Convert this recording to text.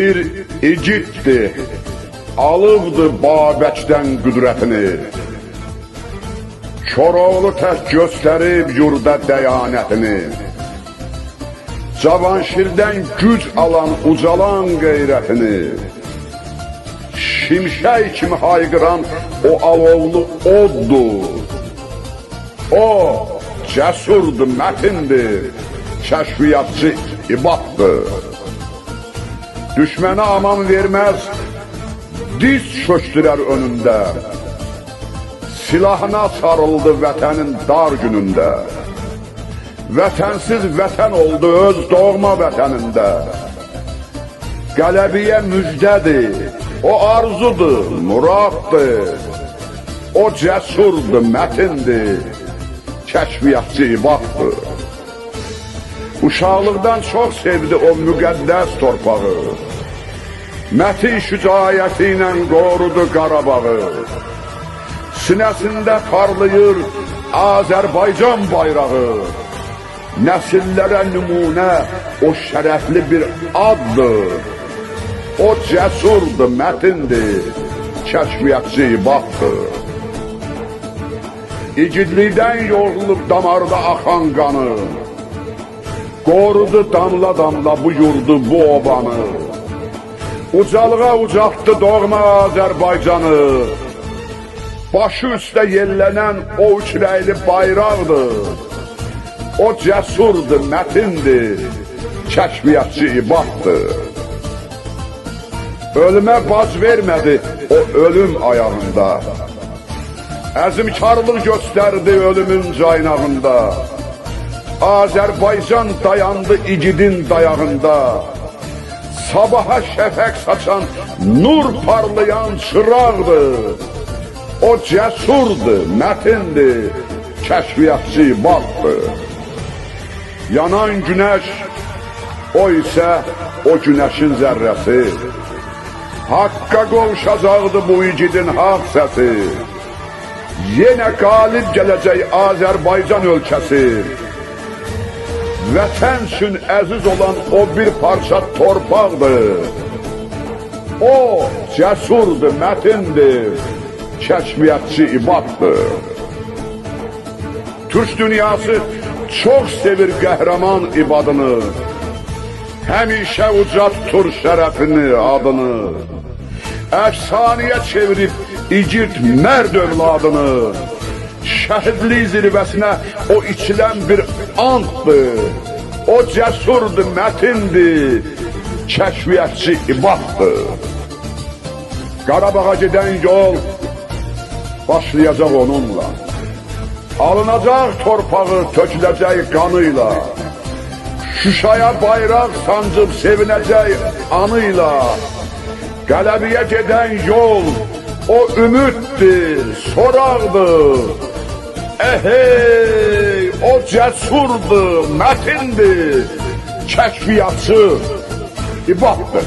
bir igiddir, alıbdı Babəkdən qüdrətini. Koroğlu tək göstərib yurda dəyanətini. Cavanşirdən güc alan, ucalan qeyrətini. Şimşək kimi hayqıran o alovlu oddur. O cəsurdur, mətindir, kəşfiyyatçı ibaddır. Düşmənə aman verməz, diz çöktürər önündə. Silahına sarıldı vətənin dar günündə. Vətənsiz vətən oldu öz doğma vətənində. Qələbiyə müjdədir, o arzudur, muraddır. O cəsurdur, mətindir, kəşfiyyatçı ibaddır. Uşaqlıqdan çox sevdi o müqəddəs torpağı. Mətin şücaəti ilə qorudu Qarabağı. Sinəsində parlayır Azərbaycan bayrağı. Nəsillərə nümunə o şərəfli bir addır. O cəsurdur, mətindir, kəşfiyyatçı ibaddır. İgidlikdən yorulub damarda axan qanı. Qorudu damla damla bu yurdu, bu obanı. Ucalığa ucaltdı doğma Azərbaycanı. Başı üstə yellənən o üçrəyli bayraqdır. O cəsurdur, mətindir, kəşfiyyatçı ibaddır. Ölümə bac vermədi o ölüm ayağında. Əzimkarlıq göstərdi ölümün caynağında. Azərbaycan dayandı igidin dayağında. Sabaha şəfək saçan, nur parlayan çıraqdır. O cəsurdur, mətindir, kəşfiyyatçı ibaddır. Yanan günəş, o isə o günəşin zərrəsi. Haqqa qovuşacaqdı bu igidin haqq səsi. Yenə qalib gələcək Azərbaycan ölkəsi. Vətən üçün əziz olan o bir parça torpaqdır. O cəsurdur, mətindir, kəşfiyyatçı ibaddır. Türk dünyası çox sevir qəhrəman ibadını. Həmişə uca tutur şərəfini, adını. Əfsanəyə çevirib igid mərd övladını. Şəhidlik zirvəsinə o içilən bir anddır. O cəsurdur, mətindir, kəşfiyyatçı ibaddır. Qarabağa gedən yol başlayacaq onunla. Alınacaq torpağı töküləcək qanıyla. Şuşaya bayraq sancıb sevinəcək anıyla. Qələbiyə gedən yol o ümiddir, soraqdır. Ehey, o cəsurdur, mətindir, kəşfiyyatçı ibaddır.